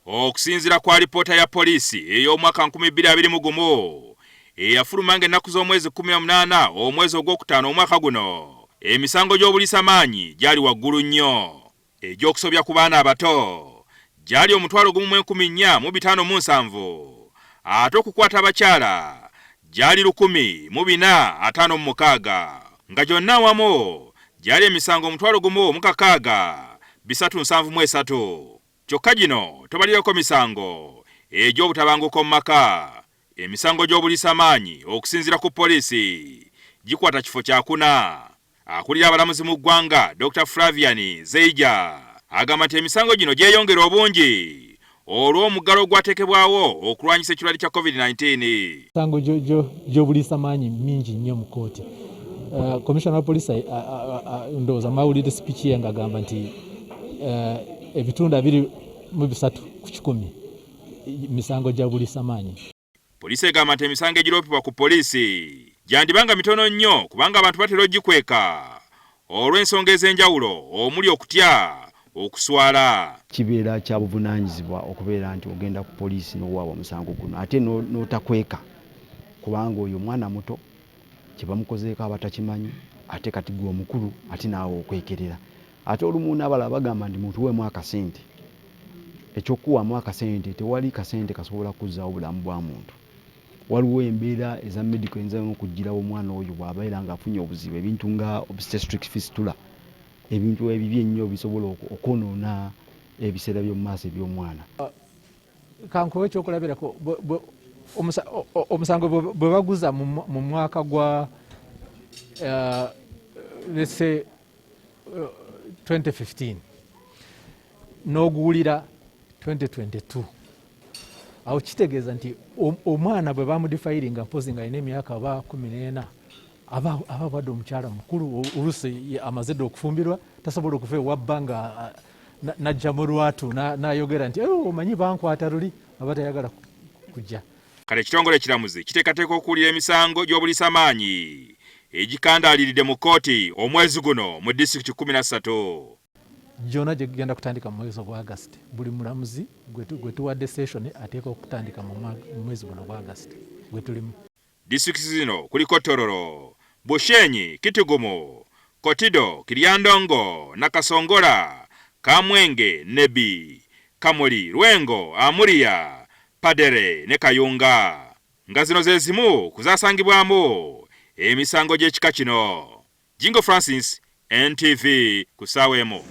Okusinziira kwa alipoota ya poliisi ey'omwaka 2021 eyafulumanga ennaku z'omwezi 18 omwezi ogwokutaano omwaka guno, emisango gy'obuliisamaanyi gyali waggulu nnyo. Egy'okusobya ku baana abato gyali 1,457, ate okukwata abakyala gyali 1,456, nga gyonna awamu gyali emisango 1,373. Kyokka gino tobalireko misango egy'obutabanguko mu maka. Emisango gy'obuliisamaanyi okusinziira ku poliisi gikwata kifo kya 4. Akulira abalamuzi mu ggwanga Dr. Flavian Zeija agamba nti emisango gino gyeyongera obungi olw'omuggalo gwateekebwawo okulwanyisa ekirwadde kya COVID-19. Emisango gy'obuliisamaanyi mingi nnyo mu kooti. Commissioner wa poliisi ndowooza mawulidde speech ye ng'agamba nti ebitundu 23 ku 100 misango gya buliisamaanyi. Poliisi egamba nti emisango egiroopebwa ku poliisi gyandibanga mitono nnyo kubanga abantu batera ogikweka olw'ensonga ez'enjawulo omuli okutya, okuswala. Kibeera kya buvunaanyizibwa okubeera nti ogenda ku poliisi n'owaaba omusango guno ate n'otakweka kubanga oyo mwana muto kye bamukozeeko abatakimanyi ate kati gwe omukulu ate naawe okwekerera. Ate olumu n'abalala bagamba nti muntu weemu akasente, ekyokuwaamu akasente tewali kasente kasobola kuzzaawo obulamu bwa muntu. Waliwo embeera eza medical eyinza okugirawo omwana oyo bw'abeera ng'afunye obuzibu, ebintu nga obstetric fistula, ebintu ebibi ennyo bisobola okwonoona ebiseera by'omu maaso eby'omwana. Kankuwe ekyokulabirako omusango bwe baguza mu mwaka gwa let's say 2015 n'oguwulira 2022, awo kitegeeza nti omwana bwe bamudifayiringa mpozi nga alina emyaka aba 14 aba abadde omukyala mukulu, oluusi amaze dde okufumbirwa, tasobola okuva ewabba nga najja mu lwatu n'ayogera nti omanyi bankwata luli, aba tayagala kujja. Kale ekitongole ekiramuzi kiteekateeka okuwulira emisango gy'obuliisamaanyi egikandaaliridde mu kkooti omwezi guno mu disitulikiti 13. Gyonna gye gigenda kutandika mu mwezi ogwa August. Buli mulamuzi gwe tuwadde session ateeka okutandika mu mwezi guno ogwa August gwe tulimu. Disitulikiti zino kuliko Tororo, Bushenyi, Kitigumu, Kotido, Kiryandongo, Nakasongola, Kamwenge, Nebi, Kamuli, Lwengo, Amuriya, Padere ne Kayunga. Nga zino ze zimu kuzaasangibwamu emisango gy'ekika kino. Jingo Francis, NTV, ku ssaawa emu.